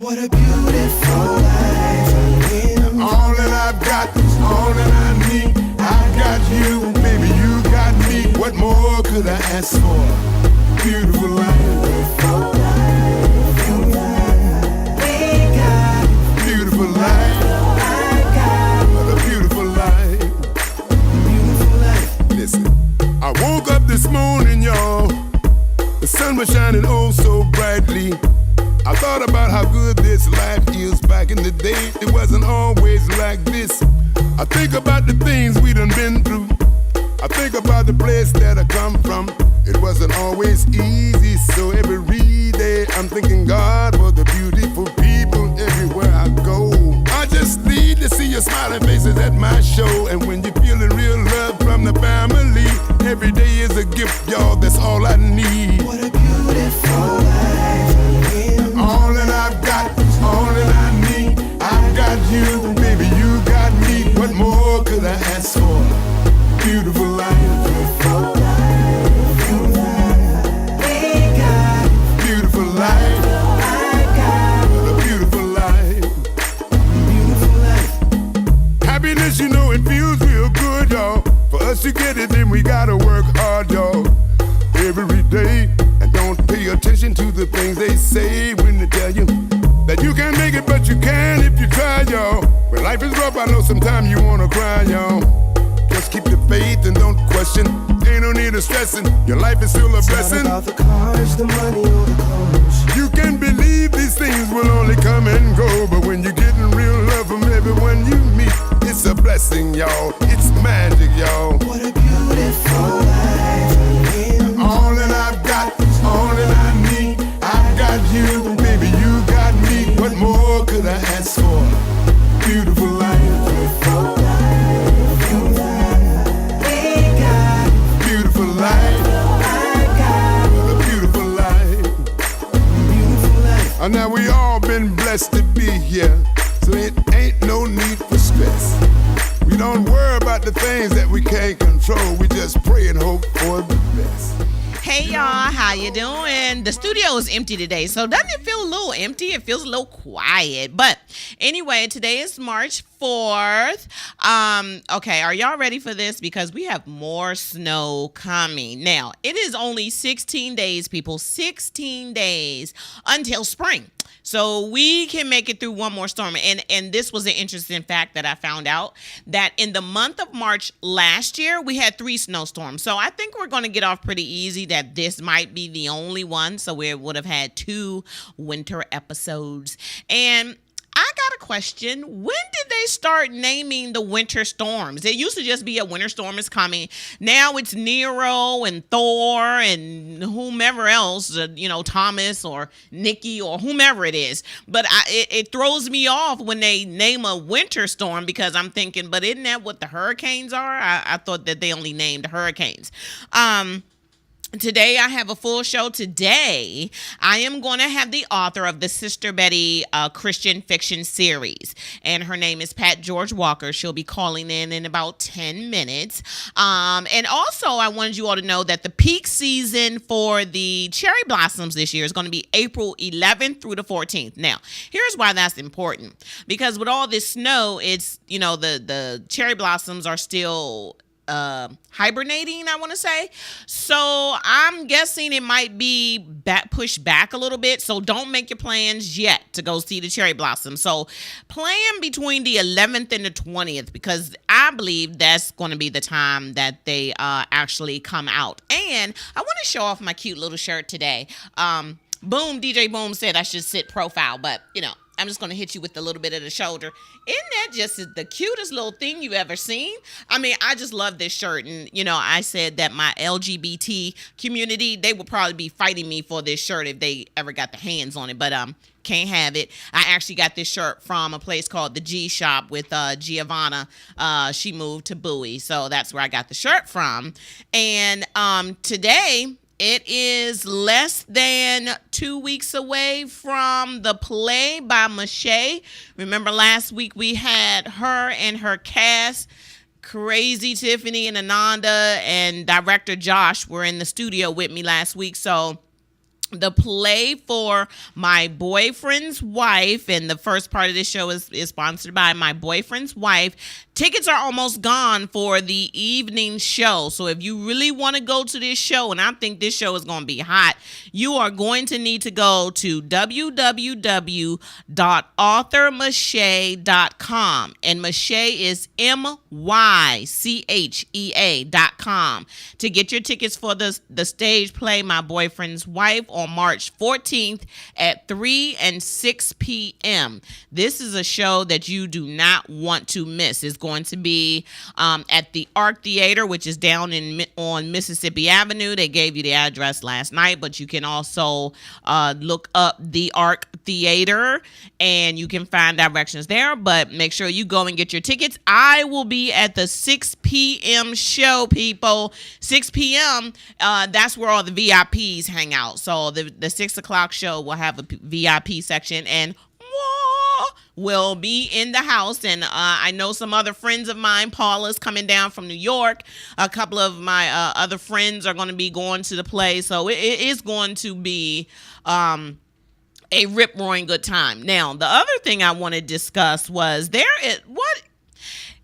What a beautiful life. All that I've got is all that I need. I got you, baby, you got me. What more could I ask for? Beautiful life. Beautiful life. We got beautiful life. I got what a beautiful life. Beautiful life. Listen, I woke up this morning, y'all. The sun was shining oh so brightly. I thought about how good this life is. Back in the day, it wasn't always like this. I think about the things we done been through. I think about the place that I come from. It wasn't always easy, so every day I'm thanking God for the beautiful people everywhere I go. I just need to see your smiling faces at my show. And when you're feeling real love from the family, every day is a gift, y'all, that's all I need. What a beautiful life. All that I've got is all that I need. I got you, baby, you got me. What more could I ask for? Beautiful life. Beautiful life. We got beautiful life. I got what a beautiful life. Beautiful life. Happiness, you know, it feels real good, y'all. For us to get it, then we gotta work hard, y'all. Every day. And don't pay attention to the things they say when they tell you that you can't make it, but you can if you try, y'all. When life is rough, I know sometimes you wanna cry, y'all. Just keep the faith and don't question. Ain't no need of stressing. Your life is still a blessing. It's not about the cars, the money, or the clothes. You can believe these things will only come and go, but when you're getting real love from everyone you meet, it's a blessing, y'all. It's magic, y'all. What a beautiful life. All that I've got is all that I need. I got you, baby, you got me. What more could I ask for? Beautiful life. Beautiful life. We got beautiful life. I got what a beautiful life. Beautiful life. And now we all been blessed to be here, so it ain't no need for stress. We don't worry about the things that we can't control. We just pray and hope for the best. Hey y'all, how you doing? The studio is empty today, so doesn't it feel a little empty? It feels a little quiet. But anyway, today is March 4th. Okay, are y'all ready for this? Because we have more snow coming. Now, it is only 16 days, people, 16 days until spring. So we can make it through one more storm. And this was an interesting fact that I found out, that in the month of March last year, we had 3 snowstorms. So I think we're going to get off pretty easy that this might be the only one. So we would have had 2 winter episodes. And I got a question. When did they start naming the winter storms? It used to just be a winter storm is coming. Now it's Nero and Thor and whomever else, Thomas or Nikki or whomever it is. But it throws me off when they name a winter storm, because I'm thinking, but isn't that what the hurricanes are? I thought that they only named hurricanes. Today, I have a full show. Today, I am going to have the author of the Sister Betty Christian fiction series, and her name is Pat George Walker. She'll be calling in about 10 minutes. And also, I wanted you all to know that the peak season for the cherry blossoms this year is going to be April 11th through the 14th. Now, here's why that's important. Because with all this snow, it's, the cherry blossoms are still hibernating, I want to say. So I'm guessing it might be pushed back a little bit. So don't make your plans yet to go see the cherry blossom. So plan between the 11th and the 20th, because I believe that's going to be the time that they actually come out. And I want to show off my cute little shirt today. DJ Boom said I should sit profile, but I'm just going to hit you with a little bit of the shoulder. Isn't that just the cutest little thing you've ever seen? I mean, I just love this shirt. And, I said that my LGBT community, they would probably be fighting me for this shirt if they ever got their hands on it. But can't have it. I actually got this shirt from a place called the G Shop with Giovanna. She moved to Bowie. So that's where I got the shirt from. And today, it is less than 2 weeks away from the play by Mache. Remember last week we had her and her cast, Crazy Tiffany and Ananda, and director Josh were in the studio with me last week. So the play for My Boyfriend's Wife, and the first part of this show is sponsored by My Boyfriend's Wife. Tickets are almost gone for the evening show. So if you really want to go to this show, and I think this show is going to be hot, you are going to need to go to www.authormache.com. And Mache is MYCHEA.com to get your tickets for the stage play My Boyfriend's Wife on March 14th at 3 and 6 p.m. This is a show that you do not want to miss. It's going to be at the Arc Theater, which is down on Mississippi Avenue. They gave you the address last night, but you can also look up the Arc Theater and you can find directions there. But make sure you go and get your tickets. I will be at the 6 p.m. show, people. 6 p.m. That's where all the VIPs hang out. So the 6 o'clock show will have a VIP section, and will be in the house. And I know some other friends of mine. Paula's coming down from New York. A couple of my other friends are going to be going to the play. So it is going to be a rip-roaring good time. Now, the other thing I want to discuss was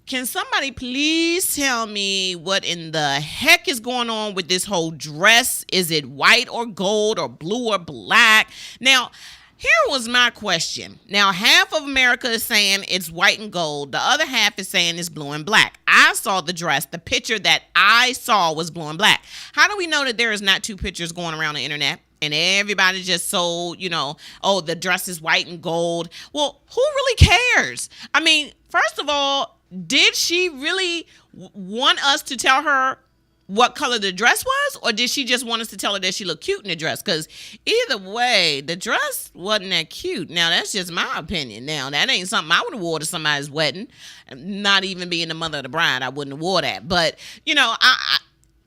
can somebody please tell me what in the heck is going on with this whole dress? Is it white or gold or blue or black? Now, here was my question. Now, half of America is saying it's white and gold. The other half is saying it's blue and black. I saw the dress. The picture that I saw was blue and black. How do we know that there is not two pictures going around the internet? And everybody just so, the dress is white and gold. Well, who really cares? I mean, first of all, did she really want us to tell her what color the dress was, or did she just want us to tell her that she looked cute in the dress? Because either way, the dress wasn't that cute. Now, that's just my opinion. Now, that ain't something I would have wore to somebody's wedding. Not even being the mother of the bride, I wouldn't have wore that. But,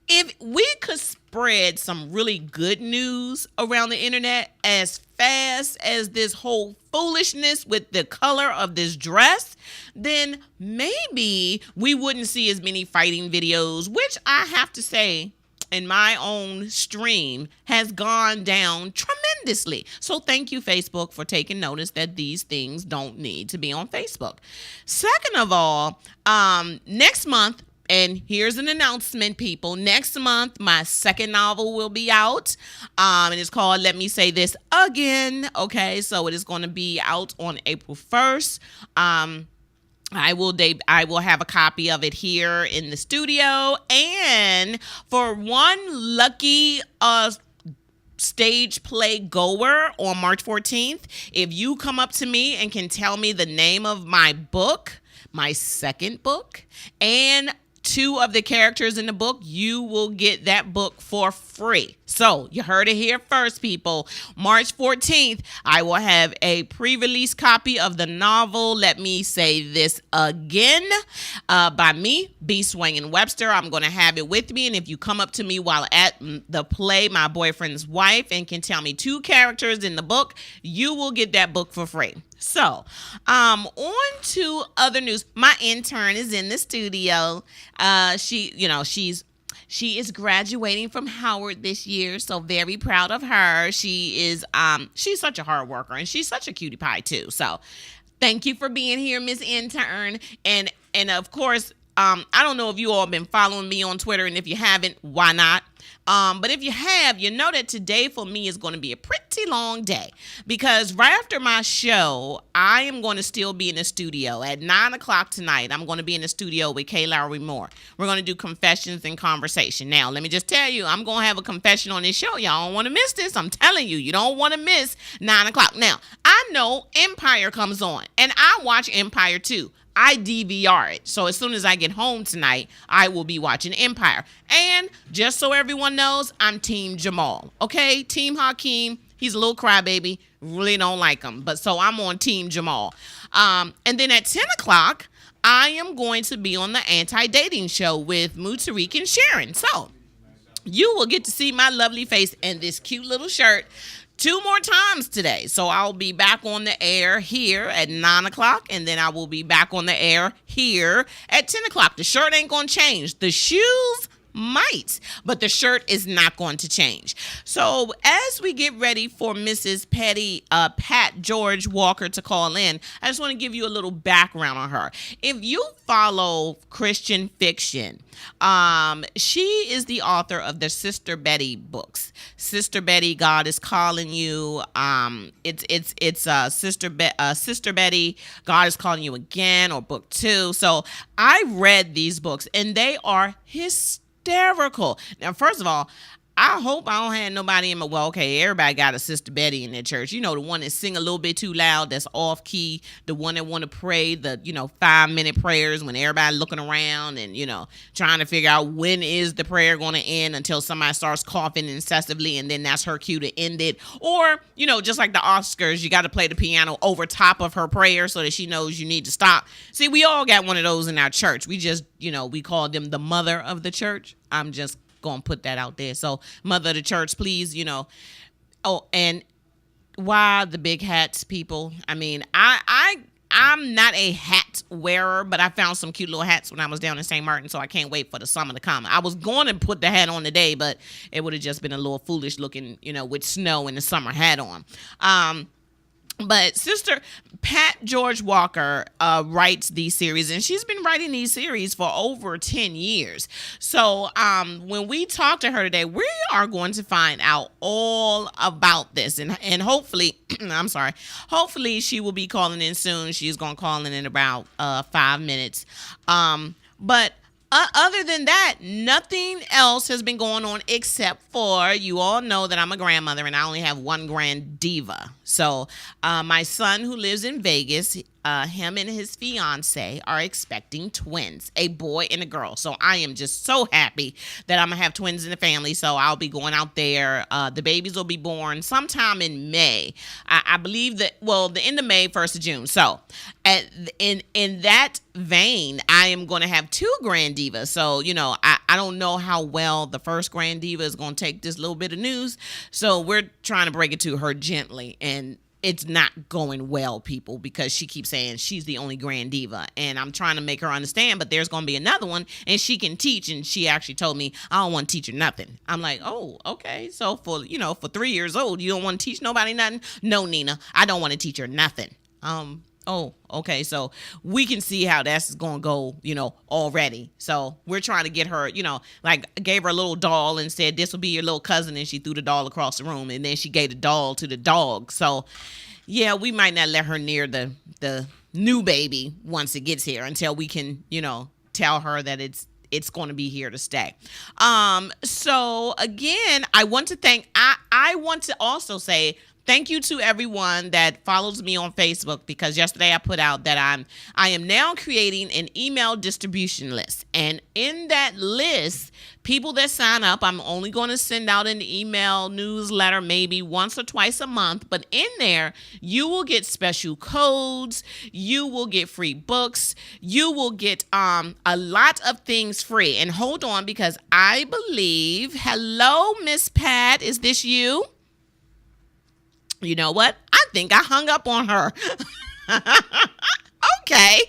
if we could spread some really good news around the internet as fast as this whole foolishness with the color of this dress, then maybe we wouldn't see as many fighting videos, which I have to say, in my own stream, has gone down tremendously. So thank you, Facebook, for taking notice that these things don't need to be on Facebook. Second of all, next month, and here's an announcement, people. Next month, my second novel will be out. And it's called Let Me Say This Again. Okay, so it is going to be out on April 1st. I will have a copy of it here in the studio. And for one lucky stage play goer on March 14th, if you come up to me and can tell me the name of my book, my second book, and 2 of the characters in the book, you will get that book for free. So you heard it here first, people. March 14th, I will have a pre-release copy of the novel Let Me Say This Again by me, B. Swangin Webster. I'm going to have it with me. And if you come up to me while at the play My Boyfriend's Wife and can tell me 2 characters in the book, you will get that book for free. So, on to other news. My intern is in the studio. She is graduating from Howard this year, so very proud of her. She's such a hard worker, and she's such a cutie pie too. So, thank you for being here, Miss Intern. And of course, I don't know if you all have been following me on Twitter, and if you haven't, why not? But if you have, you know that today for me is going to be a pretty long day, because right after my show, I am going to still be in the studio at 9 o'clock tonight. I'm going to be in the studio with Kay Lowry Moore. We're going to do confessions and conversation. Now, let me just tell you, I'm going to have a confession on this show. Y'all don't want to miss this. I'm telling you, you don't want to miss 9 o'clock. Now, I know Empire comes on, and I watch Empire too. I DVR it. So as soon as I get home tonight, I will be watching Empire. And just so everyone knows, I'm Team Jamal. Okay? Team Hakeem, he's a little crybaby. Really don't like him. But so I'm on Team Jamal. And then at 10 o'clock, I am going to be on the Anti-Dating Show with Mutariq and Sharon. So you will get to see my lovely face and this cute little shirt 2 more times today. So I'll be back on the air here at 9 o'clock, and then I will be back on the air here at 10 o'clock. The shirt ain't going to change. The shoes might, but the shirt is not going to change. So as we get ready for Mrs. Pat George Walker to call in, I just want to give you a little background on her. If you follow Christian fiction, she is the author of the Sister Betty books. Sister Betty, God is Calling You. It's Sister Betty, God is Calling You Again, or book 2. So I read these books and they are hysterical. Now, first of all, I hope I don't have nobody in my, well, okay, everybody got a Sister Betty in their church. You know, the one that sing a little bit too loud, that's off key, the one that want to pray the, 5-minute prayers when everybody looking around and, trying to figure out when is the prayer going to end until somebody starts coughing incessantly and then that's her cue to end it. Or, just like the Oscars, you got to play the piano over top of her prayer so that she knows you need to stop. See, we all got one of those in our church. We just, we call them the mother of the church. I'm just gonna put that out there. So mother of the church, please, oh, and why the big hats, people? I mean, I'm not a hat wearer, but I found some cute little hats when I was down in St. Martin, so I can't wait for the summer to come. I was going to put the hat on today, but it would have just been a little foolish looking, with snow and the summer hat on. But Sister Pat George Walker writes these series, and she's been writing these series for over 10 years. So when we talk to her today, we are going to find out all about this. And hopefully, hopefully she will be calling in soon. She's going to call in about 5 minutes. But other than that, nothing else has been going on except for, you all know that I'm a grandmother and I only have one grand diva. So my son who lives in Vegas, him and his fiance are expecting twins, a boy and a girl. So I am just so happy that I'm going to have twins in the family. So I'll be going out there. The babies will be born sometime in May. I believe that, the end of May, 1st of June. So in that vein, I am going to have 2 grand divas. So, I don't know how well the first grand diva is going to take this little bit of news. So we're trying to break it to her gently, and it's not going well, people, because she keeps saying she's the only grand diva, and I'm trying to make her understand, but there's going to be another one and she can teach. And she actually told me, I don't want to teach her nothing. I'm like, oh, okay. So for 3 years old, you don't want to teach nobody nothing? No, Nina, I don't want to teach her nothing. Oh, okay. So we can see how that's going to go, already. So we're trying to get her, like gave her a little doll and said, this will be your little cousin. And she threw the doll across the room, and then she gave the doll to the dog. So yeah, we might not let her near the new baby once it gets here until we can, tell her that it's going to be here to stay. So again, I want to also say thank you to everyone that follows me on Facebook, because yesterday I put out that I am now creating an email distribution list. And in that list, people that sign up, I'm only going to send out an email newsletter maybe once or twice a month. But in there, you will get special codes. You will get free books. You will get a lot of things free. And hold on, because I believe, hello, Miss Pat, is this you? You know what? I think I hung up on her. Okay.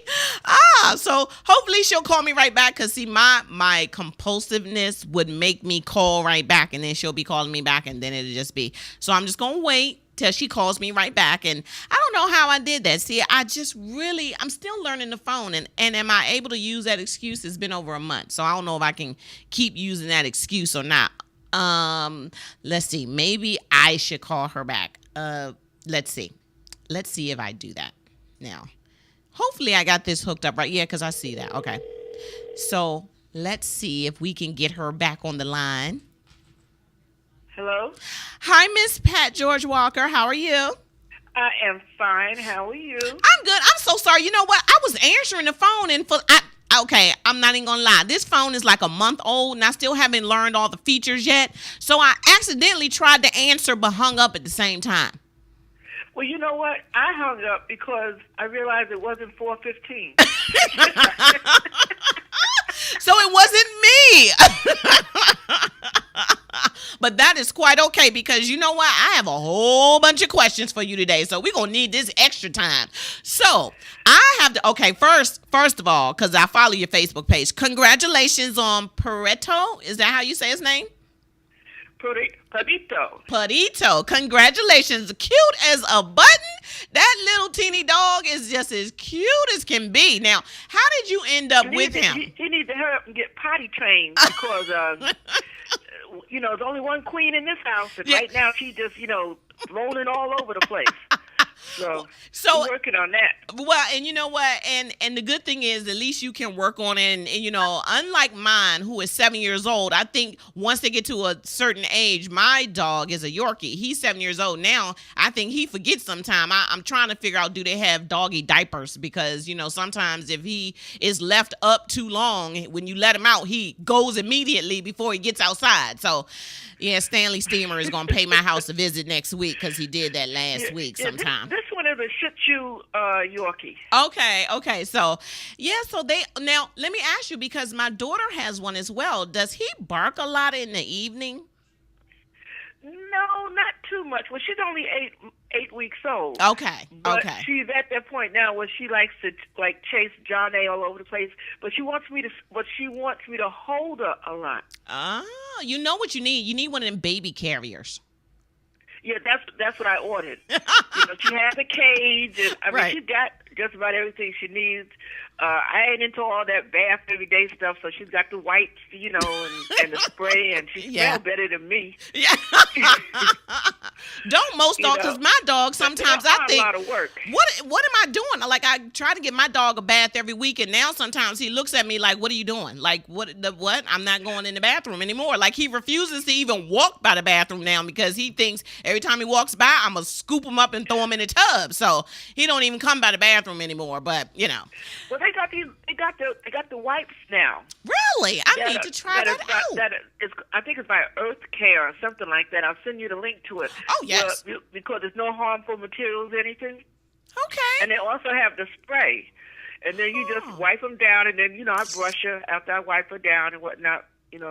So hopefully she'll call me right back, because see, my compulsiveness would make me call right back, and then she'll be calling me back, and then it'll just be. So I'm just going to wait till she calls me right back. And I don't know how I did that. See, I'm still learning the phone, and am I able to use that excuse? It's been over a month. So I don't know if I can keep using that excuse or not. Let's see. Maybe I should call her back. Let's see if I do that now. Hopefully I got this hooked up right. Yeah, because I see that. Okay. So let's see if we can get her back on the line. Hello? Hi, Miss Pat George Walker. How are you? I am fine. How are you? I'm good. I'm so sorry. You know what? I was answering the phone okay, I'm not even going to lie. This phone is like a month old, and I still haven't learned all the features yet. So I accidentally tried to answer but hung up at the same time. Well, you know what? I hung up because I realized it wasn't 4:15. So it wasn't me. But that is quite okay because you know what? I have a whole bunch of questions for you today. So we're going to need this extra time. So I have to, okay, first of all, because I follow your Facebook page, congratulations on Pareto. Is that how you say his name? Perito. Congratulations. Cute as a button. That little teeny dog is just as cute as can be. Now, how did you end up with him? He needs to hurry up and get potty trained because, there's only one queen in this house, and right now she just, rolling all over the place. So we're working on that. Well, and you know what? And the good thing is, at least you can work on it. And unlike mine, who is 7 years old, I think once they get to a certain age, my dog is a Yorkie. He's 7 years old now. I think he forgets sometime. I'm trying to figure out, do they have doggy diapers? Because, sometimes if he is left up too long, when you let him out, he goes immediately before he gets outside. So, yeah, Stanley Steamer is going to pay my house a visit next week because he did that last week sometime. This one is a Shih Tzu Yorkie. Okay. So now let me ask you, because my daughter has one as well. Does he bark a lot in the evening? No, not too much. Well, she's only eight weeks old. Okay. But she's at that point now where she likes to chase John A all over the place. But she wants me to hold her a lot. You know what you need? You need one of them baby carriers. Yeah, that's what I ordered. She has a cage, and she's got just about everything she needs. I ain't into all that bath every day stuff, so she's got the wipes, and the spray, and she smells better than me. Yeah. Don't most dogs, because my dog sometimes I think, a lot of work. What am I doing? Like, I try to get my dog a bath every week, and now sometimes he looks at me like, what are you doing? Like, what? I'm not going in the bathroom anymore. Like, he refuses to even walk by the bathroom now because he thinks every time he walks by, I'm going to scoop him up and throw him in the tub. So he don't even come by the bathroom anymore, but, Well, they got the wipes now. Really? I need to try that out. I think it's by Earth Care or something like that. I'll send you the link to it. Oh, yes. Because there's no harmful materials, anything. Okay. And they also have the spray. And then you just wipe them down, and then, I brush her after I wipe her down and whatnot, and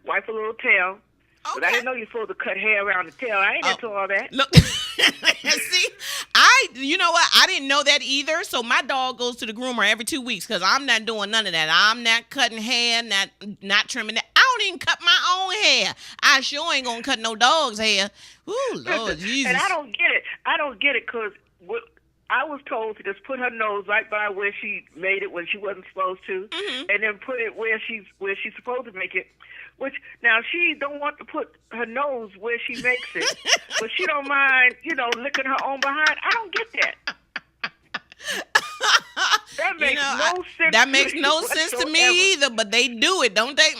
wipe a little tail. Okay. But I didn't know you're supposed to cut hair around the tail. I ain't into all that. Look, see, you know what? I didn't know that either. So my dog goes to the groomer every 2 weeks because I'm not doing none of that. I'm not cutting hair, not trimming that. I don't even cut my own hair. I sure ain't gonna cut no dog's hair. Ooh, Lord Jesus. And I don't get it because I was told to just put her nose right by where she made it when she wasn't supposed to, and then put it where she's supposed to make it. Which now she don't want to put her nose where she makes it, but she don't mind, licking her own behind. I don't get that. That makes no sense. That makes no sense to me either. But they do it, don't they?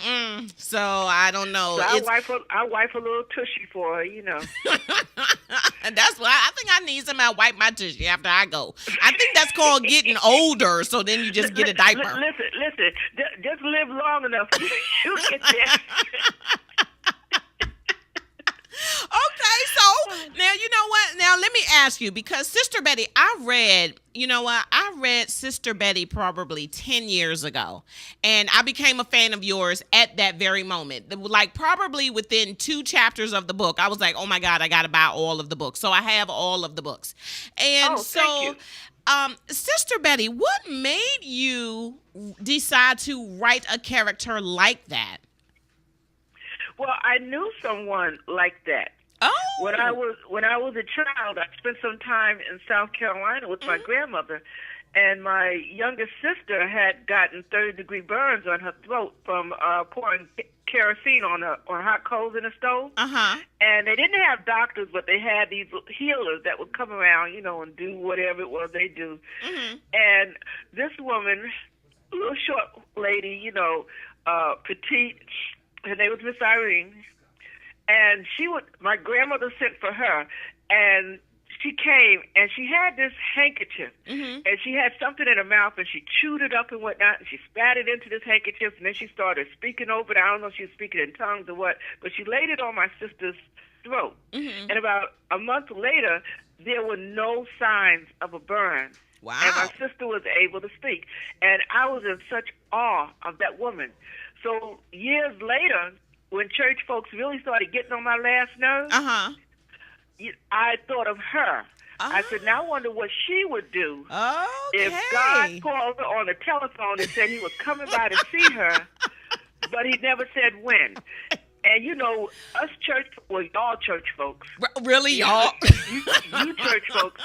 So I don't know. So I wipe a little tushy for her, And that's why I think I need somebody to wipe my tushy after I go. I think that's called getting older. So then you just get a diaper. Listen. Just live long enough. You get that. Okay, so now you know what? Now let me ask you, because Sister Betty, I read Sister Betty probably 10 years ago, and I became a fan of yours at that very moment. Like probably within 2 chapters of the book, I was like, oh my God, I got to buy all of the books. So I have all of the books. And thank you. Sister Betty, what made you decide to write a character like that? Well, I knew someone like that. Oh. When I was a child, I spent some time in South Carolina with my grandmother, and my youngest sister had gotten third-degree burns on her throat from pouring kerosene on hot coals in the stove. And they didn't have doctors, but they had these healers that would come around, and do whatever it was they do. And this woman, a little short lady, petite, her name was Miss Irene, and my grandmother sent for her, and she came, and she had this handkerchief, and she had something in her mouth, and she chewed it up and whatnot, and she spat it into this handkerchief, and then she started speaking over it. I don't know if she was speaking in tongues or what, but she laid it on my sister's throat. And about a month later, there were no signs of a burn. Wow. And my sister was able to speak. And I was in such awe of that woman. So years later, when church folks really started getting on my last nerve, I thought of her. I said, now I wonder what she would do if God called her on the telephone and said he was coming by to see her, but he never said when. And you know, us church, well, y'all church folks, really, y'all, you church folks,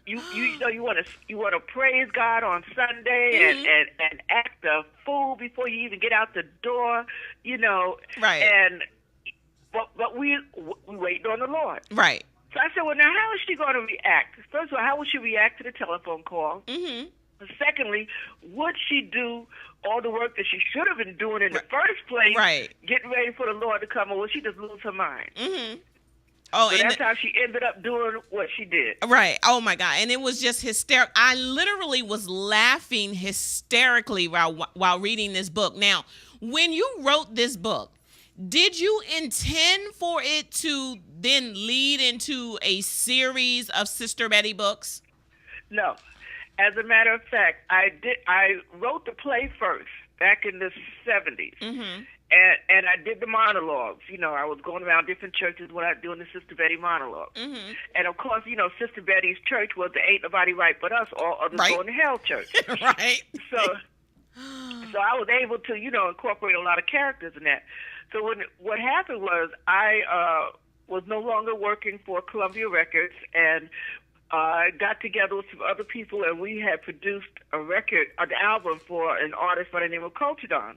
you know, you want to praise God on Sunday and act a fool before you even get out the door, you know, right? And but we waiting on the Lord, right? So I said, well, now how is she going to react? First of all, how will she react to the telephone call? Mm-hmm. Secondly, would she do all the work that she should have been doing in the first place, getting ready for the Lord to come, or will she just lose her mind? Mm-hmm. Oh, so and that's how she ended up doing what she did. Right. Oh, my God. And it was just hysterical. I literally was laughing hysterically while reading this book. Now, when you wrote this book, did you intend for it to then lead into a series of Sister Betty books? No. As a matter of fact, I wrote the play first back in the 70s. Mm-hmm. And I did the monologues. You know, I was going around different churches when I was doing the Sister Betty monologue. Mm-hmm. And, of course, you know, Sister Betty's church was the Ain't Nobody Right But Us, all others going to hell church. Right. So I was able to, you know, incorporate a lot of characters in that. So what happened was I was no longer working for Columbia Records, and I got together with some other people, and we had produced an album for an artist by the name of Cultidon,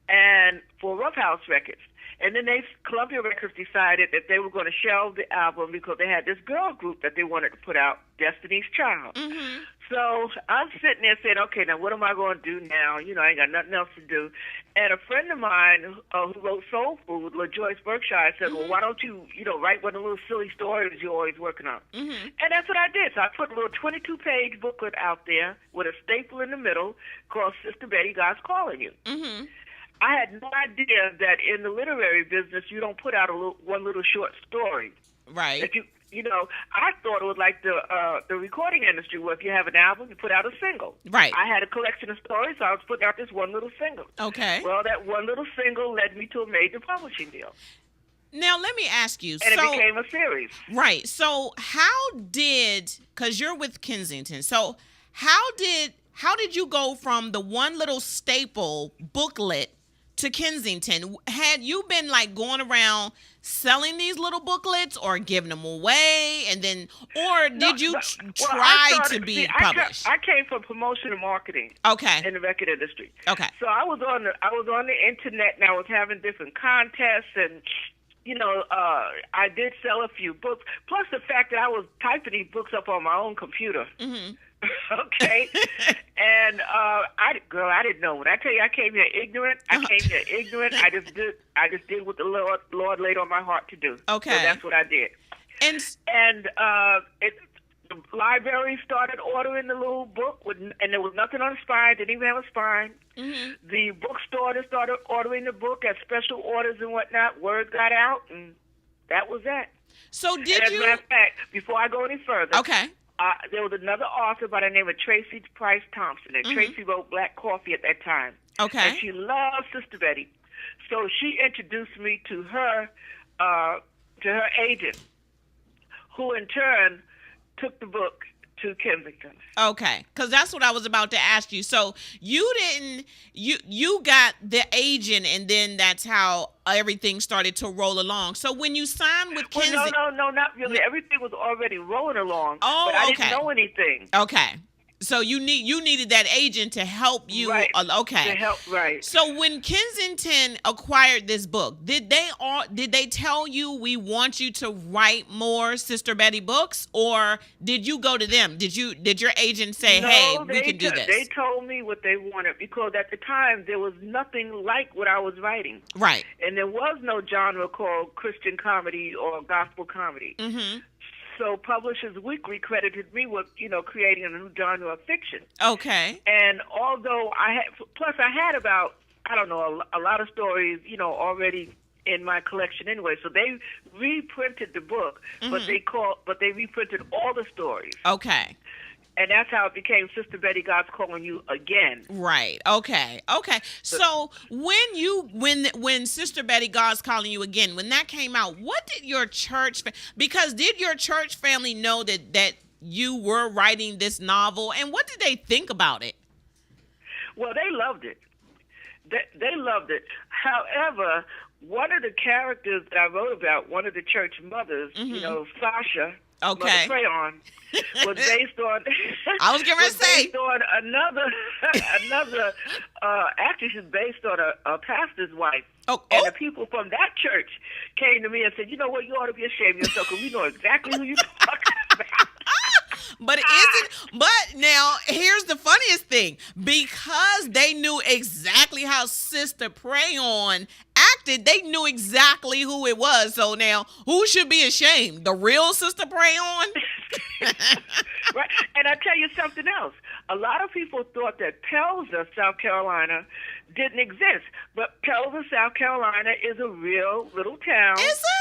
and for Rough House Records. And then Columbia Records decided that they were going to shelve the album because they had this girl group that they wanted to put out, Destiny's Child. Mm-hmm. So I'm sitting there saying, okay, now what am I going to do now? You know, I ain't got nothing else to do. And a friend of mine who wrote Soul Food, LaJoyce Berkshire, said, well, why don't you, you know, write one of the little silly stories you're always working on? Mm-hmm. And that's what I did. So I put a little 22-page booklet out there with a staple in the middle called Sister Betty, God's Calling You. Mm-hmm. I had no idea that in the literary business you don't put out one little short story. Right. That you know, I thought it was like the recording industry where if you have an album, you put out a single. Right. I had a collection of stories, so I was putting out this one little single. Okay. Well, that one little single led me to a major publishing deal. Now, let me ask you. And it became a series. Right. So because you're with Kensington, so how did you go from the one little staple booklet to Kensington? Had you been like going around selling these little booklets or giving them away, and then, or did you try to be published? I came from promotion and marketing. Okay. In the record industry. Okay. So I was on the internet, and I was having different contests, and you know, I did sell a few books. Plus the fact that I was typing these books up on my own computer. Mm-hmm. Okay. And I didn't know. When I tell you I came here ignorant, I just did what the Lord laid on my heart to do. Okay. So that's what I did. And the library started ordering the little book, and there was nothing on the spine. Didn't even have a spine. Mm-hmm. The bookstore started ordering the book as special orders and whatnot. Word got out, and that was that. So as a matter of fact, before I go any further, okay. There was another author by the name of Tracy Price Thompson, and Tracy wrote Black Coffee at that time. Okay. And she loved Sister Betty. So she introduced me to her agent, who in turn took the book to Kensington. Okay, because that's what I was about to ask you. So you got the agent, and then that's how everything started to roll along. So when you signed with Kensington... Well, no, not really. Everything was already rolling along, but I didn't know anything. Okay. So you needed that agent to help you. Right. Okay. To help, right. So when Kensington acquired this book, did they tell you, we want you to write more Sister Betty books, or did you go to them? Did your agent say, hey, we can do this? They told me what they wanted, because at the time there was nothing like what I was writing. Right. And there was no genre called Christian comedy or gospel comedy. Mm-hmm. So Publishers Weekly credited me with, creating a new genre of fiction. Okay. And although I had about, a lot of stories, already in my collection anyway. So they reprinted the book, but they reprinted all the stories. Okay. And that's how it became Sister Betty, God's Calling You Again. Right. Okay. So when Sister Betty, God's Calling You Again, when that came out, what did your church, because did your church family know that you were writing this novel, and what did they think about it? Well, they loved it. They loved it. However, one of the characters that I wrote about, one of the church mothers, Sasha, Mother Crayon, was based on. I was going to say. Based on another actress is based on a pastor's wife. And the people from that church came to me and said, "You know what? You ought to be ashamed of yourself because we know exactly who you're talking about." But now here's the funniest thing, because they knew exactly how Sister Crayon acted, they knew exactly who it was. So now, who should be ashamed? The real Sister Crayon? Right. And I tell you something else. A lot of people thought that Pelza, South Carolina, didn't exist. But Pelza, South Carolina is a real little town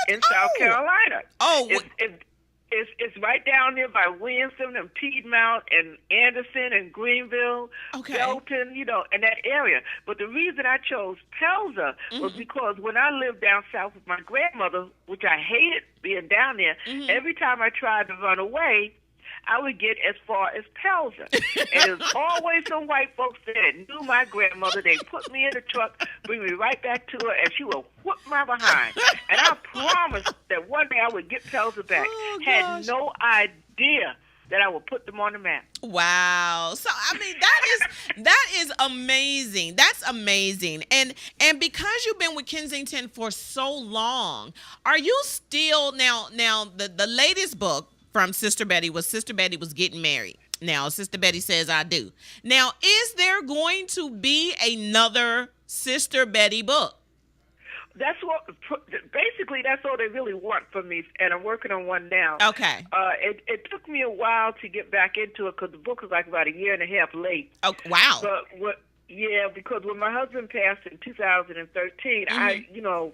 in South Carolina. It's right down there by Williamson and Piedmont and Anderson and Greenville, Belton, in that area. But the reason I chose Pelza was because when I lived down south with my grandmother, which I hated being down there, every time I tried to run away, I would get as far as Pelza. And it was always some white folks there that knew my grandmother. They put me in the truck, bring me right back to her, and she would whoop my behind. And I promised that one day I would get Pelza back. Had no idea that I would put them on the map. Wow. So I mean that is amazing. That's amazing. And because you've been with Kensington for so long, are you still now the latest book from Sister Betty was Getting Married. Now, Sister Betty Says I Do. Now, is there going to be another Sister Betty book? That's all they really want from me, and I'm working on one now. Okay. It took me a while to get back into it because the book was like about a year and a half late. Oh, wow. But because when my husband passed in 2013, I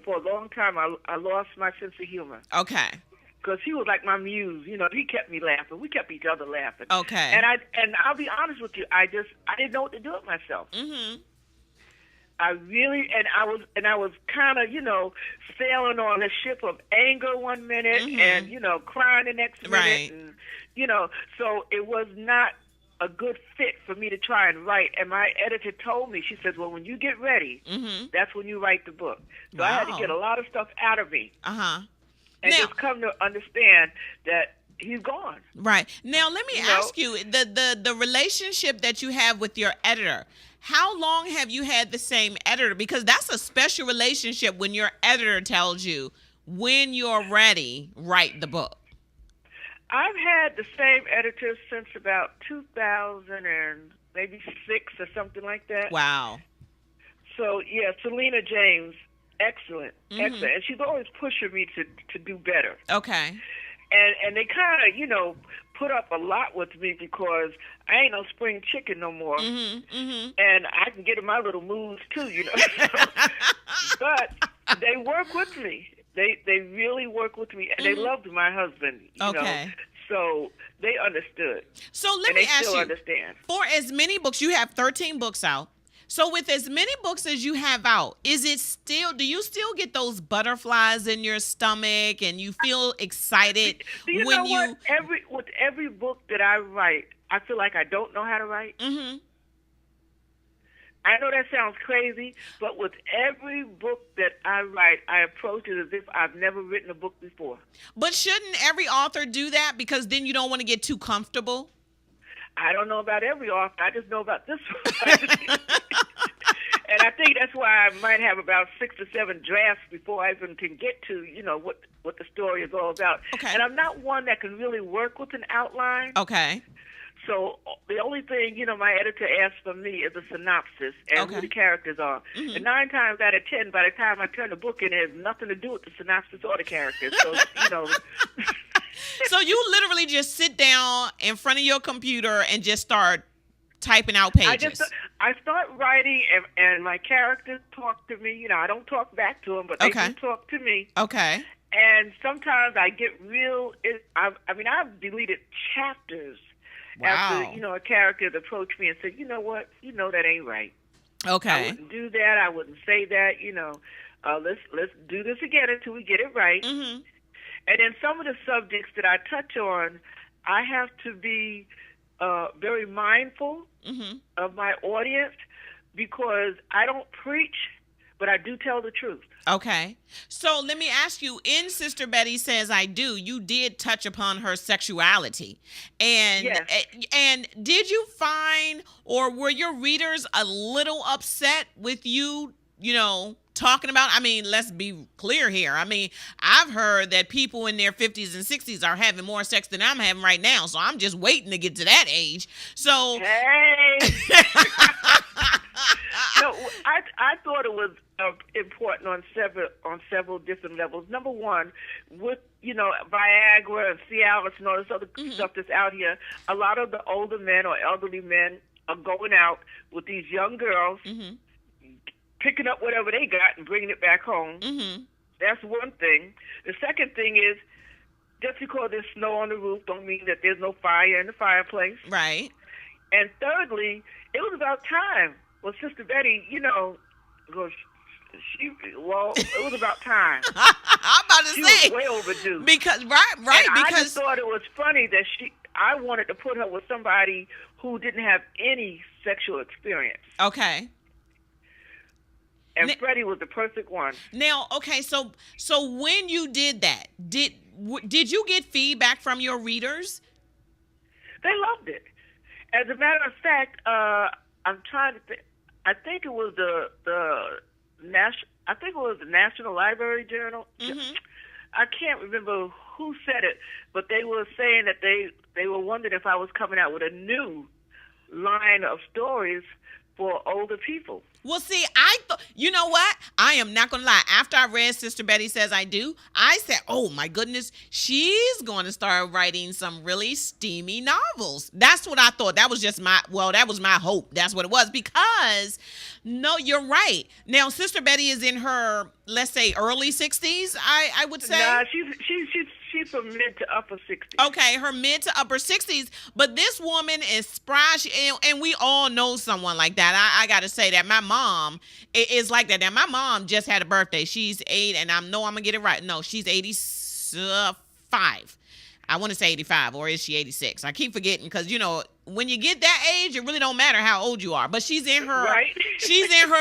for a long time I lost my sense of humor. Okay. Because he was like my muse, he kept me laughing. We kept each other laughing. Okay. And I'll be honest with you, I didn't know what to do with myself. Mm-hmm. I was kind of, sailing on a ship of anger one minute and, crying the next minute. Right. And, so it was not a good fit for me to try and write. And my editor told me, she says, well, when you get ready, that's when you write the book. So I had to get a lot of stuff out of me. Uh-huh. And just come to understand that he's gone. Right. Now, let me ask you, the relationship that you have with your editor, how long have you had the same editor? Because that's a special relationship when your editor tells you, when you're ready, write the book. I've had the same editor since about 2006 or something like that. Wow. So, Selena James, excellent. And she's always pushing me to do better. Okay. And they kind of, put up a lot with me because I ain't no spring chicken no more. And I can get in my little moods too, But they work with me. They really work with me, and they loved my husband, you know. So they understood. So let me ask you, still understand. For as many books, you have 13 books out. So with as many books as you have out, do you still get those butterflies in your stomach and you feel excited with every book that I write, I feel like I don't know how to write. Mm-hmm. I know that sounds crazy, but with every book that I write, I approach it as if I've never written a book before. But shouldn't every author do that? Because then you don't want to get too comfortable? I don't know about every author. I just know about this one. And I think that's why I might have about 6 or 7 drafts before I even can get to, what the story is all about. Okay. And I'm not one that can really work with an outline. Okay. So the only thing, my editor asks from me is a synopsis and who the characters are. Mm-hmm. And 9 times out of 10, by the time I turn the book in, it has nothing to do with the synopsis or the characters. So, So you literally just sit down in front of your computer and just start typing out pages. I start writing, and my characters talk to me. I don't talk back to them, but they do talk to me. Okay. And sometimes I get I've deleted chapters Wow. After, a character had approached me and said, you know what, that ain't right. I Okay. wouldn't do that. I wouldn't say that. Let's do this again until we get it right. Mm-hmm. And then some of the subjects that I touch on, I have to be very mindful Mm-hmm. of my audience because I don't preach, but I do tell the truth. Okay. So let me ask you, in Sister Betty Says I Do, you did touch upon her sexuality. And Yes. and did you find, or were your readers a little upset with you, talking about, let's be clear here. I've heard that people in their 50s and 60s are having more sex than I'm having right now. So I'm just waiting to get to that age. So Hey. No, I thought it was important on several different levels. Number one, with Viagra and Cialis and all this other stuff that's out here, a lot of the older men or elderly men are going out with these young girls, picking up whatever they got and bringing it back home. Mm-hmm. That's one thing. The second thing is, just because there's snow on the roof don't mean that there's no fire in the fireplace. Right. And thirdly, it was about time. Well, Sister Betty, it was about time. I'm about to She say, was way overdue. because And because I just thought it was funny that I wanted to put her with somebody who didn't have any sexual experience. okay. And Freddie was the perfect one. Now, okay, so when you did that, did you get feedback from your readers? They loved it. As a matter of fact, I'm trying to think. I think it was the National Library Journal. Mm-hmm. I can't remember who said it, but they were saying that they were wondering if I was coming out with a new line of stories for older people. Well, see, you know what? I am not going to lie. After I read Sister Betty Says I Do, I said, oh my goodness, she's going to start writing some really steamy novels. That's what I thought. That was just that was my hope. That's what it was. Because, no, you're right. Now, Sister Betty is in her, let's say, early 60s, I would say. Nah, she's from mid to upper 60s. Okay, her mid to upper 60s. But this woman is spry, and we all know someone like that. I got to say that my mom is like that. Now, my mom just had a birthday. She's 8, and I know I'm going to get it right. No, she's 85. I want to say 85, or is she 86? I keep forgetting because, when you get that age, it really don't matter how old you are. But she's in her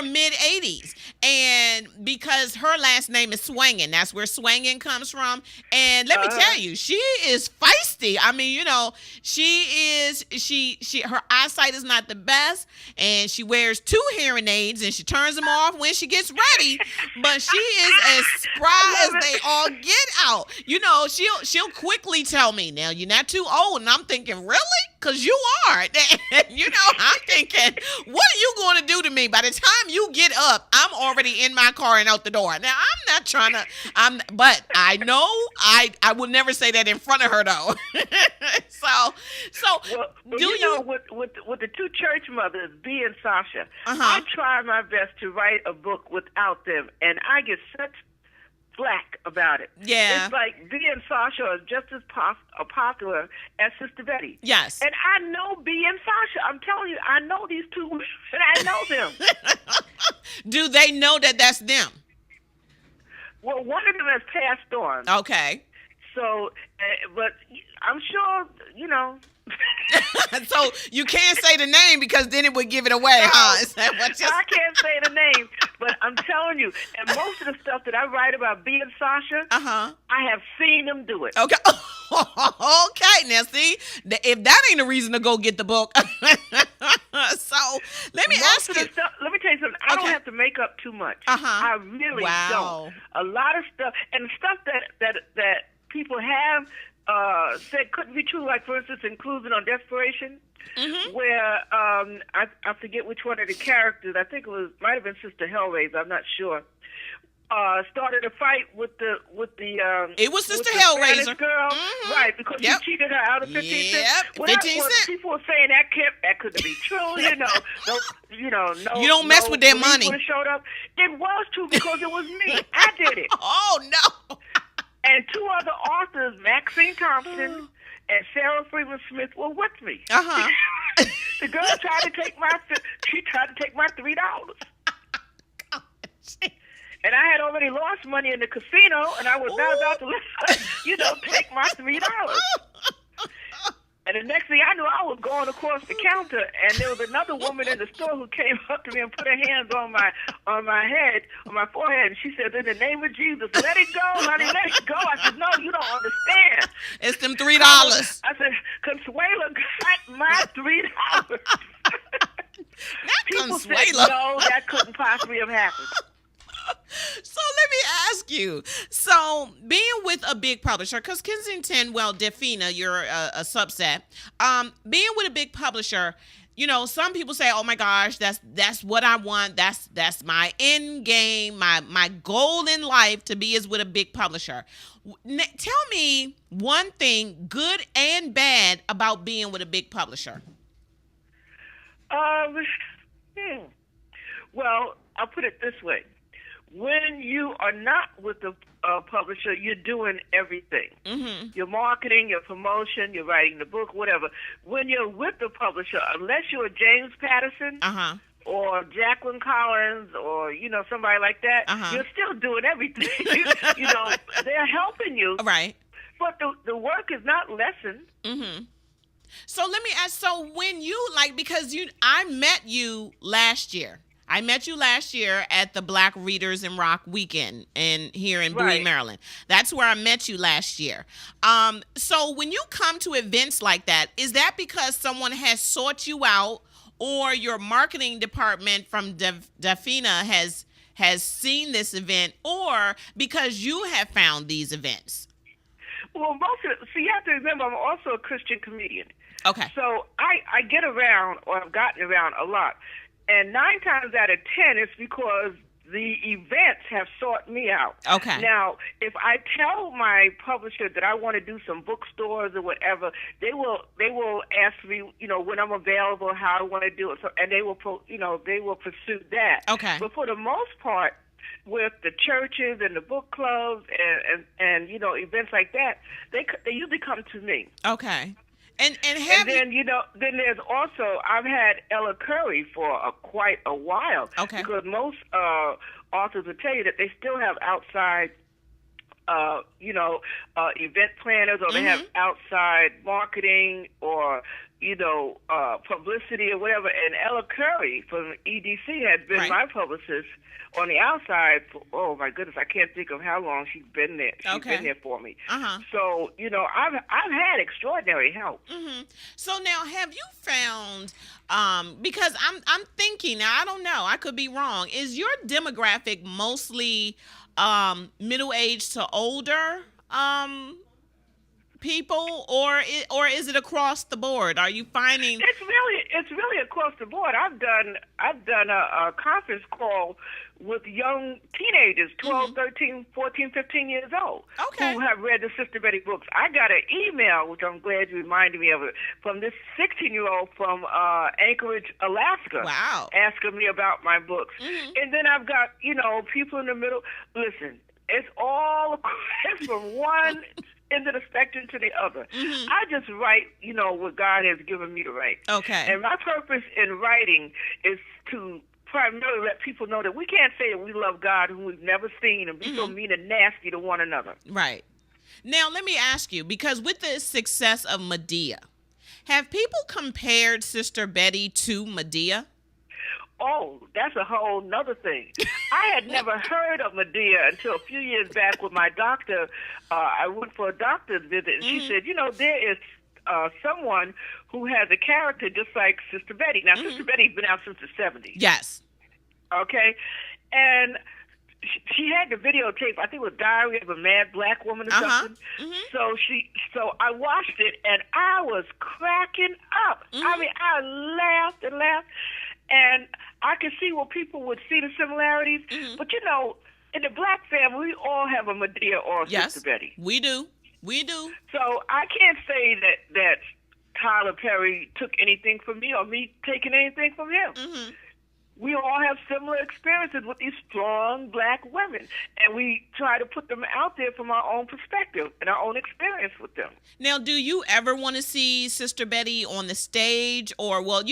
mid 80s, and because her last name is Swangin, that's where Swangin comes from. And let me tell you, she is feisty. Her eyesight is not the best, and she wears 2 hearing aids, and she turns them off when she gets ready. But she is as spry as they all get out. She'll quickly tell me, now you're not too old, and I'm thinking, really? Because you are. I'm thinking, what are you going to do to me? By the time you get up, I'm already in my car and out the door. Now, I'm not trying to, but I know I would never say that in front of her, though. With the 2 church mothers, B and Sasha, Uh-huh. I try my best to write a book without them, and I get such flack about it. Yeah. It's like B and Sasha are just as popular as Sister Betty. Yes. And I know B and Sasha. I'm telling you, I know these 2 women. I know them. Do they know that that's them? Well, one of them has passed on. Okay. So, but I'm sure, So you can't say the name because then it would give it away, huh? Is that what you're I can't say the name, but I'm telling you, and most of the stuff that I write about B and Sasha, Uh-huh. I have seen them do it. Okay. Okay. Now, see, if that ain't a reason to go get the book. So let me Most ask of you. the stuff, let me tell you something. I don't Okay. have to make up too much. Uh-huh. I really Wow. don't. A lot of stuff, and stuff that people have said couldn't be true. Like, for instance, Inclusion on Desperation, where I forget which one of the characters. I think might have been Sister Hellraiser. I'm not sure. Started a fight with the It was with Sister the Hellraiser. Spanish girl, right? Because Yep. she cheated her out of 15 cents. Yep, Well, 15 cents. People were saying that couldn't be true. No. You don't mess with their police money. would've showed up. It was true because it was me. I did it. Oh, no. And 2 other authors, Maxine Thompson and Sarah Freeman Smith were with me. Uh-huh. The girl tried to take my $3. And I had already lost money in the casino, and I was not about to let her, take my $3. And the next thing I knew, I was going across the counter, and there was another woman in the store who came up to me and put her hands on my head, on my forehead, and she said, "In the name of Jesus, let it go, honey, let it go." I said, "No, you don't understand. It's them $3. I said, "Consuela got my $3." People said, Consuela. "No, that couldn't possibly have happened." So let me ask you. So being with a big publisher, because Kensington, Delphina, you're a subset. Being with a big publisher, some people say, "Oh my gosh, that's what I want. That's my end game. My goal in life to be is with a big publisher." Tell me one thing, good and bad, about being with a big publisher. Well, I'll put it this way. When you are not with the publisher, you're doing everything. Mm-hmm. Your marketing, your promotion, you're writing the book, whatever. When you're with the publisher, unless you're James Patterson Uh-huh. or Jacqueline Collins or, somebody like that, Uh-huh. you're still doing everything. They're helping you. Right. But the work is not lessened. Mm-hmm. So let me ask, when you, because I met you last year. I met you last year at the Black Readers in Rock weekend here in Bowie, Right. Maryland. That's where I met you last year. So when you come to events like that, is that because someone has sought you out, or your marketing department from Delphina has seen this event, or because you have found these events? Well, you have to remember, I'm also a Christian comedian. Okay. So I get around, or I've gotten around a lot. And 9 times out of 10, it's because the events have sought me out. Okay. Now, if I tell my publisher that I want to do some bookstores or whatever, they will ask me, when I'm available, how I want to do it. So, and they will pursue that. Okay. But for the most part, with the churches and the book clubs and events like that, they usually come to me. Okay. And then then there's also, I've had Ella Curry for quite a while. Okay. Because most authors will tell you that they still have outside, event planners, or they have outside marketing, or publicity or whatever. And Ella Curry from EDC had been Right. my publicist on the outside for, oh my goodness, I can't think of how long she's been there. She's been there for me. Uh-huh. So, I've had extraordinary help. Mm-hmm. So now, have you found, because I'm thinking, now I don't know, I could be wrong, is your demographic mostly middle-aged to older people, or is it across the board? Are you finding It's really across the board. I've done a conference call with young teenagers, 12, 13, 14, 15 years old, Okay. who have read the Sister Betty books. I got an email, which I'm glad you reminded me of it, from this 16-year-old from Anchorage, Alaska, Wow. asking me about my books. And then I've got, people in the middle. Listen, it's all from one end of the spectrum to the other. I just write, what God has given me to write. Okay. And my purpose in writing is to primarily let people know that we can't say that we love God whom we've never seen and be so mean and nasty to one another. Right. Now, let me ask you, because with the success of Medea, have people compared Sister Betty to Medea? Oh, that's a whole nother thing. I had never heard of Medea until a few years back with my doctor. I went for a doctor's visit, and she said, there is someone who has a character just like Sister Betty. Now, Sister Betty's been out since the 70s. Yes. Okay? And she had the videotape, I think it was Diary of a Mad Black Woman or something. So I watched it, and I was cracking up. I mean, I laughed and laughed. And I could see where people would see the similarities. But, in the black family, we all have a Medea or a Sister Betty. We do. We do. So I can't say that Tyler Perry took anything from me or me taking anything from him. we all have similar experiences with these strong black women, and we try to put them out there from our own perspective and our own experience with them. Now, do you ever want to see Sister Betty on the stage, or, well,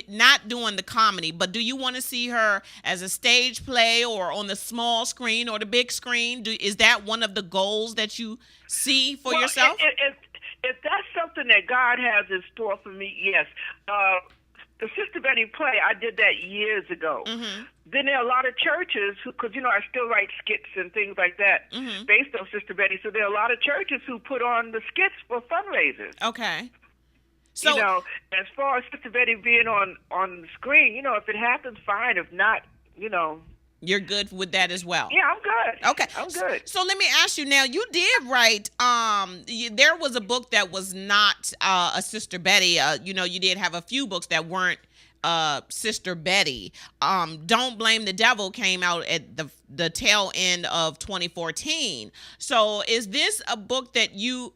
not doing the comedy, but do you want to see her as a stage play or on the small screen or the big screen? Is that one of the goals that you see for yourself? If that's something that God has in store for me, yes. The Sister Betty play, I did that years ago. Mm-hmm. Then there are a lot of churches who, because, I still write skits and things like that based on Sister Betty. So there are a lot of churches who put on the skits for fundraisers. Okay. So, as far as Sister Betty being on the screen, if it happens, fine. If not, you're good with that as well. Yeah, I'm good. Okay. I'm good. So let me ask you now, you did write, there was a book that was not a Sister Betty. You did have a few books that weren't Sister Betty. Don't Blame the Devil came out at the tail end of 2014. So is this a book that you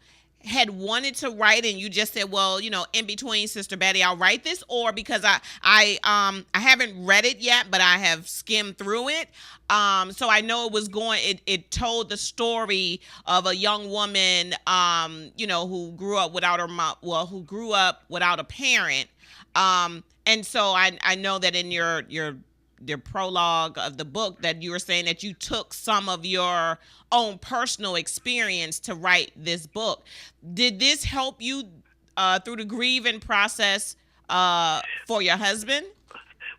had wanted to write and you just said, well, in between Sister Betty, I'll write this, or because I haven't read it yet, but I have skimmed through it. So I know it told the story of a young woman, who grew up without her mom, who grew up without a parent. And so I know that in your prologue of the book that you were saying that you took some of your own personal experience to write this book. Did this help you through the grieving process for your husband?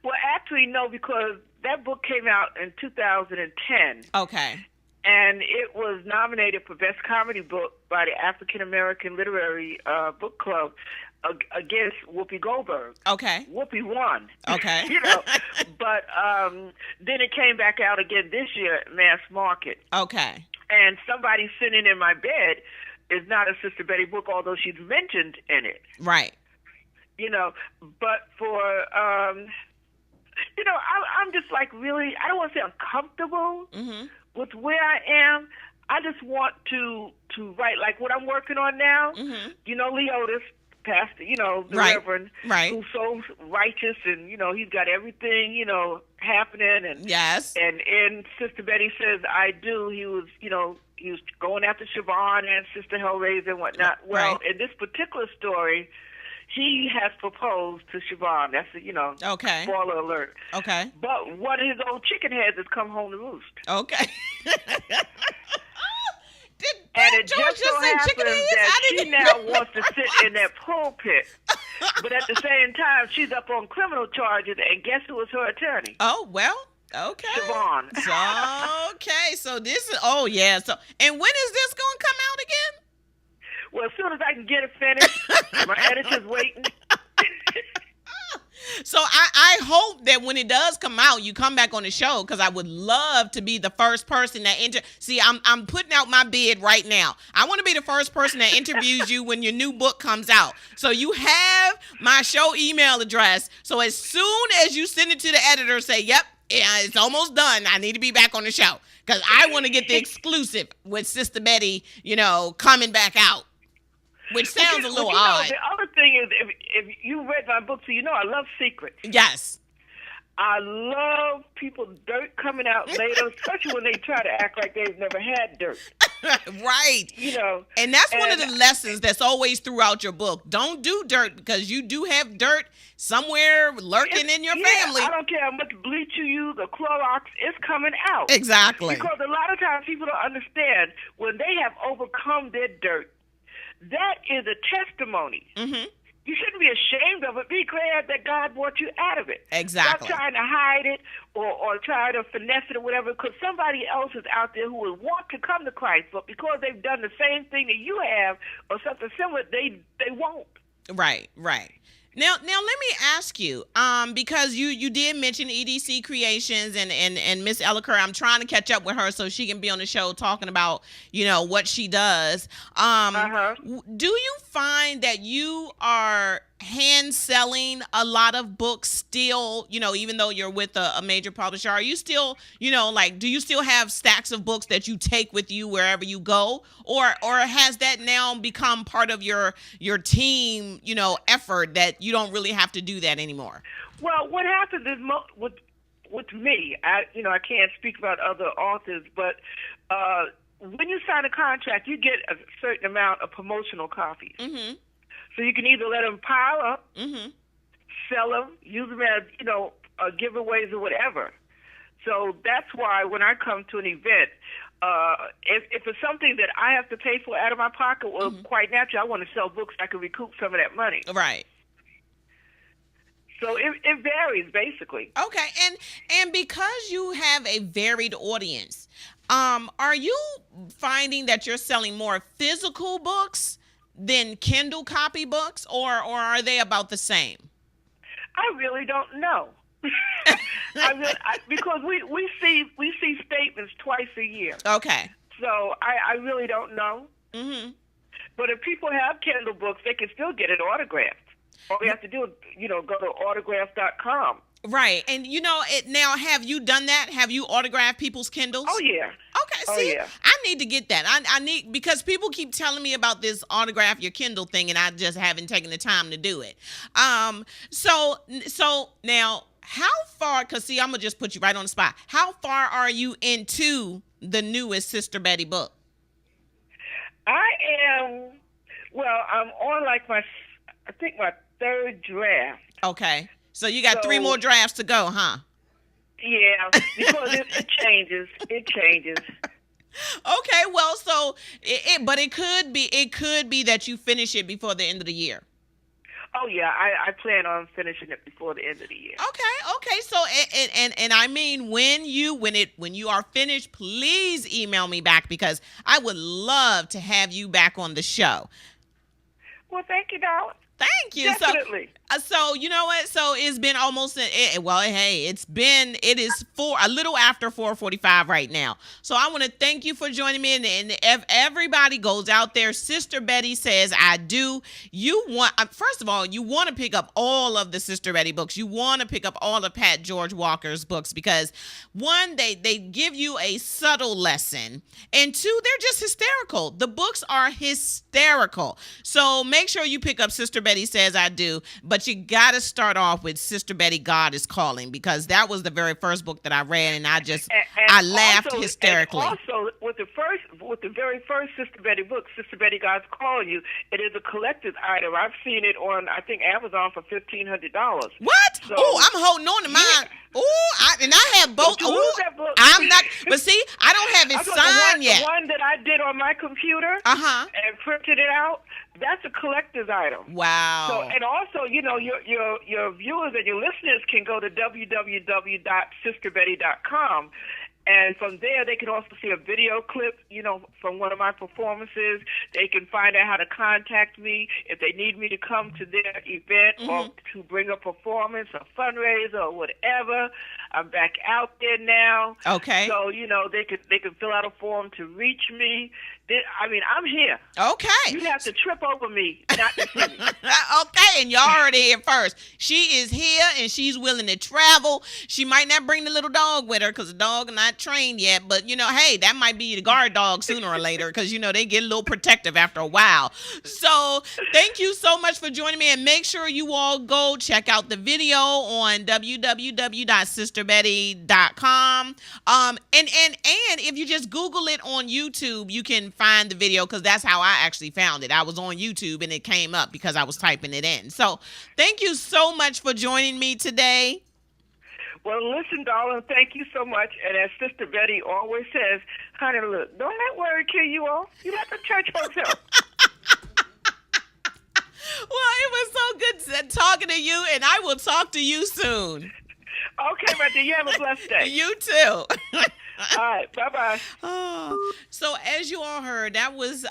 Well, actually, no, because that book came out in 2010. Okay. And it was nominated for Best Comedy Book by the African American Literary Book Club against Whoopi Goldberg. Okay. Whoopi won. Okay. But then it came back out again this year at Mass Market. Okay. And Somebody Sitting in My Bed is not a Sister Betty book, although she's mentioned in it. Right. But for, I'm just like really, I don't want to say uncomfortable with where I am. I just want to write like what I'm working on now. Leotis, pastor, the Reverend, who's so righteous, and he's got everything, happening, and yes, and Sister Betty Says I Do, he was going after Siobhan and Sister Hellraiser and whatnot. Well, in this particular story, he has proposed to Siobhan. That's okay. Spoiler alert. Okay. But one of his old chicken heads has come home to roost. Okay. And it just so happens that she now wants to sit in that pulpit. But at the same time, she's up on criminal charges, and guess who was her attorney? Oh, well, okay. Siobhan. Okay, so this is, oh, yeah. So, and when is this going to come out again? Well, as soon as I can get it finished, my editor's waiting. So I hope that when it does come out, you come back on the show, because I would love to be the first person that See, I'm putting out my bid right now. I want to be the first person that interviews you when your new book comes out. So you have my show email address. So as soon as you send it to the editor, say, yep, yeah, it's almost done. I need to be back on the show, because I want to get the exclusive with Sister Betty, coming back out. Which sounds a little odd. The other thing is, if you read my book, so I love secrets. Yes. I love people's dirt coming out later, especially when they try to act like they've never had dirt. Right. And that's one of the lessons that's always throughout your book. Don't do dirt, because you do have dirt somewhere lurking in your family. I don't care how much bleach you use or Clorox, it's coming out. Exactly. Because a lot of times people don't understand when they have overcome their dirt. That is a testimony. Mm-hmm. You shouldn't be ashamed of it. Be glad that God brought you out of it. Exactly. Stop trying to hide it or try to finesse it or whatever, because somebody else is out there who would want to come to Christ, but because they've done the same thing that you have or something similar, they won't. Right. Now let me ask you, because you did mention EDC Creations and Miss Elliker. I'm trying to catch up with her so she can be on the show talking about, what she does. Do you find that you are hand selling a lot of books still, even though you're with a major publisher? Are you still, do you still have stacks of books that you take with you wherever you go? Or has that now become part of your team, effort that you don't really have to do that anymore? Well, what happens is with with me, I can't speak about other authors, but when you sign a contract, you get a certain amount of promotional copies. Mm-hmm. So you can either let them pile up, Mm-hmm. sell them, use them as, giveaways or whatever. So that's why when I come to an event, if it's something that I have to pay for out of my pocket, well, quite naturally, I want to sell books so I can recoup some of that money. Right. So it varies, basically. Okay, and because you have a varied audience, are you finding that you're selling more physical books than Kindle copy books, or are they about the same? I really don't know. Because we see statements twice a year. Okay. So I really don't know. Mm-hmm. But if people have Kindle books, they can still get it autographed. All they have to do is, go to autograph.com. Right. And, now, have you done that? Have you autographed people's Kindles? Oh, yeah. Okay. See, yeah. I need to get that. I need, because people keep telling me about this autograph your Kindle thing, and I just haven't taken the time to do it. So now, how far, because, see, I'm going to just put you right on the spot. How far are you into the newest Sister Betty book? I'm on my third draft. Okay. So you got 3 more drafts to go, huh? Yeah, because it changes. It changes. Okay, well, so but it could be that you finish it before the end of the year. Oh yeah, I plan on finishing it before the end of the year. Okay. So and I mean, when you are finished, please email me back, because I would love to have you back on the show. Well, thank you, darling. Thank you. Definitely. So you know what? So it's been almost it is a little after 4:45 right now. So I want to thank you for joining me. And if everybody goes out there, Sister Betty says I do. First of all, you want to pick up all of the Sister Betty books. You want to pick up all of Pat George Walker's books, because one, they give you a subtle lesson, and two, they're just hysterical. The books are hysterical. So make sure you pick up Sister Betty Says I Do. But you got to start off with Sister Betty, God is Calling, because that was the very first book that I read, and I laughed hysterically. And also, with the very first Sister Betty book, Sister Betty, God's Calling You, it is a collector's item. I've seen it on, I think, Amazon for $1,500. What? So, I'm holding on to mine. Yeah. I have both. Don't you lose that book. I'm not, but see, I don't have it signed yet. The one that I did on my computer and printed it out, that's a collector's item. Wow. So, and also, your viewers and your listeners can go to www.sisterbetty.com. And from there, they can also see a video clip, from one of my performances. They can find out how to contact me if they need me to come to their event or to bring a performance, a fundraiser, or whatever. I'm back out there now. Okay. So, they can fill out a form to reach me. I'm here. Okay. You have to trip over me, not to see me. Okay, and y'all heard it here first. She is here, and she's willing to travel. She might not bring the little dog with her, because the dog is not trained yet. But, hey, that might be the guard dog sooner or later, because, they get a little protective after a while. So thank you so much for joining me, and make sure you all go check out the video on www.sisterbetty.com. And if you just Google it on YouTube, you can find the video, because that's how I actually found it. I was on YouTube and it came up because I was typing it in. So thank you so much for joining me today. Well, listen, darling, thank you so much. And as Sister Betty always says, honey, look, don't let worry kill you all. You let the church hotel. Well, it was so good talking to you, and I will talk to you soon. Okay, my dear, you have a blessed day. You too. All right, bye-bye. So as you all heard, that was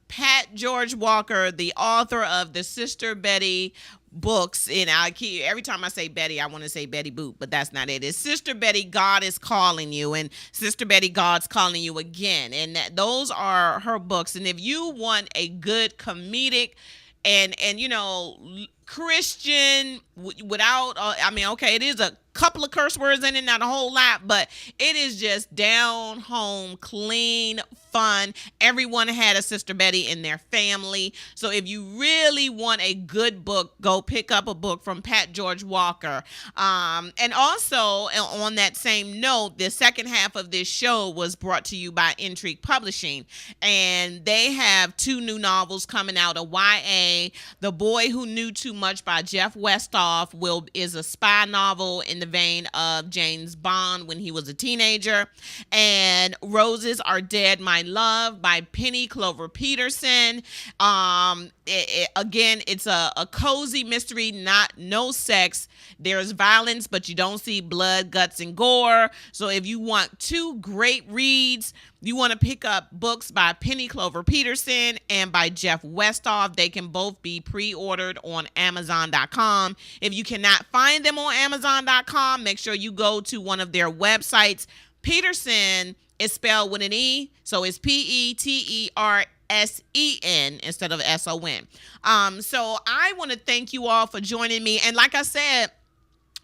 Pat George Walker, the author of the Sister Betty books. And every time I say Betty, I want to say Betty Boop, but that's not it. It's Sister Betty, God is Calling You, and Sister Betty, God's Calling You Again. And those are her books. And if you want a good comedic and Christian without, it is a couple of curse words in it, not a whole lot, but it is just down home, clean, fun. Everyone had a Sister Betty in their family. So if you really want a good book, go pick up a book from Pat George Walker. And also, on that same note, the second half of this show was brought to you by Intrigue Publishing. And they have 2 new novels coming out, a YA, The Boy Who Knew Too Much by Jeff Westhoff is a spy novel in the vein of James Bond when he was a teenager. And Roses Are Dead, My Love by Penny Clover Peterson. Again, it's a cozy mystery, no sex. There's violence, but you don't see blood, guts, and gore. So if you want 2 great reads, you want to pick up books by Penny Clover Peterson and by Jeff Westhoff. They can both be pre-ordered on Amazon.com. If you cannot find them on Amazon.com, make sure you go to one of their websites. Peterson is spelled with an E, so it's Petersen instead of SON. So I want to thank you all for joining me. And like I said,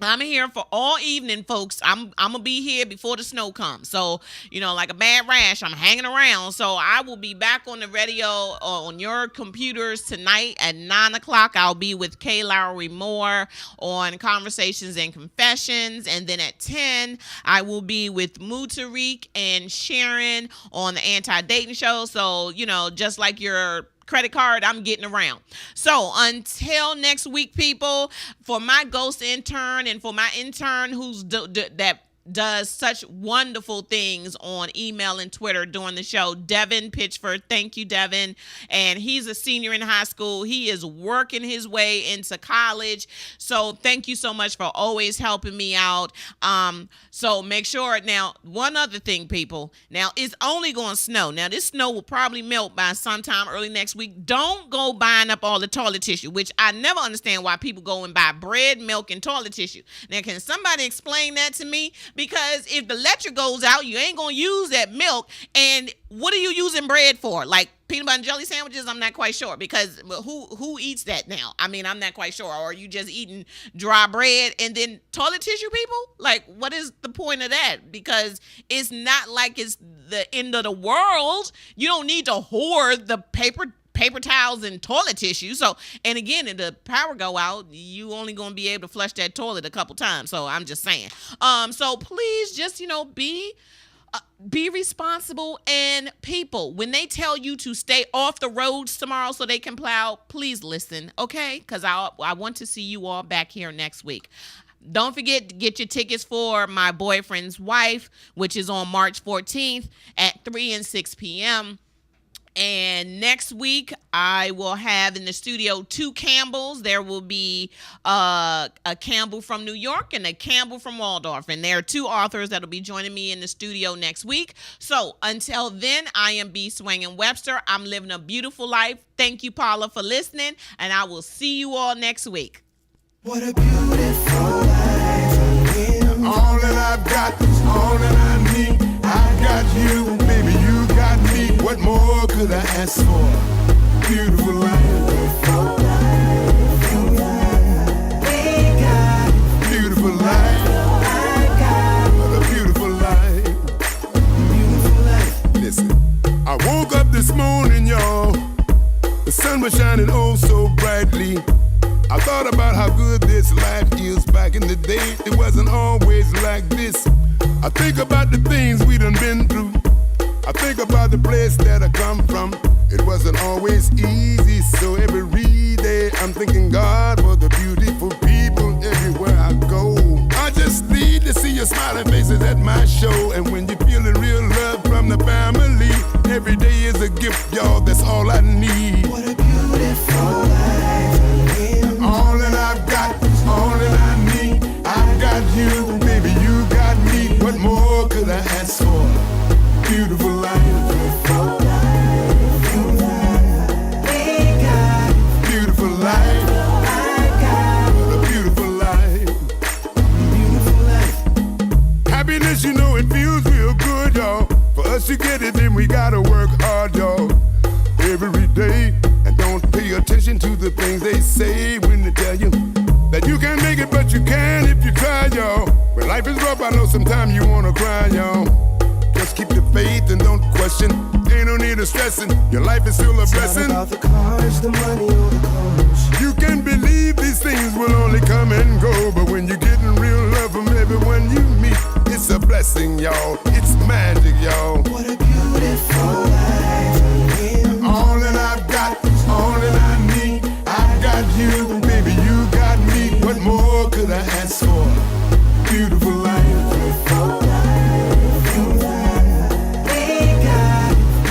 I'm here for all evening, folks. I'm going to be here before the snow comes. So, like a bad rash, I'm hanging around. So I will be back on the radio on your computers tonight at 9 o'clock. I'll be with Kay Lowry Moore on Conversations and Confessions. And then at 10, I will be with Mutariq and Sharon on the Anti-Dating Show. So, just like your credit card, I'm getting around. So until next week, people, for my ghost intern and for my intern who's that does such wonderful things on email and Twitter during the show, Devin Pitchford. Thank you, Devin. And he's a senior in high school. He is working his way into college. So thank you so much for always helping me out. So make sure now, one other thing, people. Now, it's only going to snow. Now, this snow will probably melt by sometime early next week. Don't go buying up all the toilet tissue, which I never understand why people go and buy bread, milk, and toilet tissue. Now, can somebody explain that to me? Because if the electric goes out, you ain't going to use that milk. And what are you using bread for? Like peanut butter and jelly sandwiches? I'm not quite sure, because who eats that now? I mean, I'm not quite sure. Or are you just eating dry bread and then toilet tissue, people? Like, what is the point of that? Because it's not like it's the end of the world. You don't need to hoard the paper towels and toilet tissue. So, and again, if the power go out, you only going to be able to flush that toilet a couple times. So I'm just saying. So please just, be responsible. And people, when they tell you to stay off the roads tomorrow so they can plow, please listen. Okay. Cause I want to see you all back here next week. Don't forget to get your tickets for My Boyfriend's Wife, which is on March 14th at 3 and 6 p.m. And next week, I will have in the studio 2 Campbells. There will be a Campbell from New York and a Campbell from Waldorf. And there are 2 authors that will be joining me in the studio next week. So until then, I am B. Swangin Webster. I'm living a beautiful life. Thank you, Paula, for listening. And I will see you all next week. What a beautiful life. All that I've got is all that I need. I got you, baby, you got me. What more could I ask for? Beautiful life. Beautiful life. What a beautiful life. Beautiful life. Listen, I woke up this morning, y'all. The sun was shining oh so brightly. I thought about how good this life is. Back in the day, it wasn't always like this. I think about the things we done been through. I think about the place that I come from. It wasn't always easy, so every day I'm thanking God for the beautiful people everywhere I go. I just need to see your smiling faces at my show. And when you're feeling real love from the family, every day is a gift, y'all, that's all I need. What a beautiful life. All that I've got is all that I need. I got you, baby, you got me. What more could I ask for? Beautiful life. Beautiful life. I got a beautiful life. Beautiful life. Happiness, you know, it feels real good, y'all. For us to get it, then we gotta work hard, y'all. Every day. And don't pay attention to the things they say when they tell you that you You can't make it, but you can if you try, y'all. When life is rough, I know sometimes you wanna cry, y'all. Just keep the faith and don't question. Ain't no need of stressing. Your life is still a blessing. About the cars, the money, or the clothes. You can believe these things will only come and go, but when you're getting real love from everyone you meet, it's a blessing, y'all. It's magic, y'all. What a beautiful life. All that I've got is all that I need. I got you, baby, you got me. What more could I ask for? Beautiful life.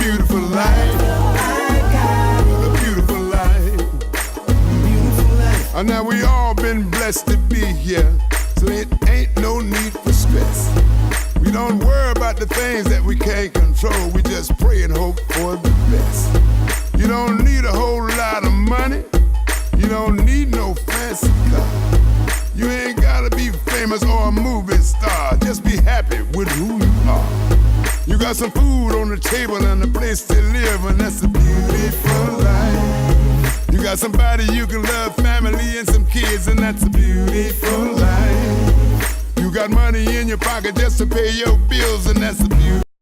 Beautiful life. A beautiful life. Now we all been blessed to be here, so it ain't no need for stress. We don't worry about the things that we can't control. We just pray and hope for the best. You don't need a whole lot of money. You don't need no fancy car. You ain't gotta be famous or a movie star. Just be happy with who you are. You got some food on the table and a place to live, and that's a beautiful life. You got somebody you can love, family and some kids, and that's a beautiful life. You got money in your pocket just to pay your bills, and that's a beautiful life.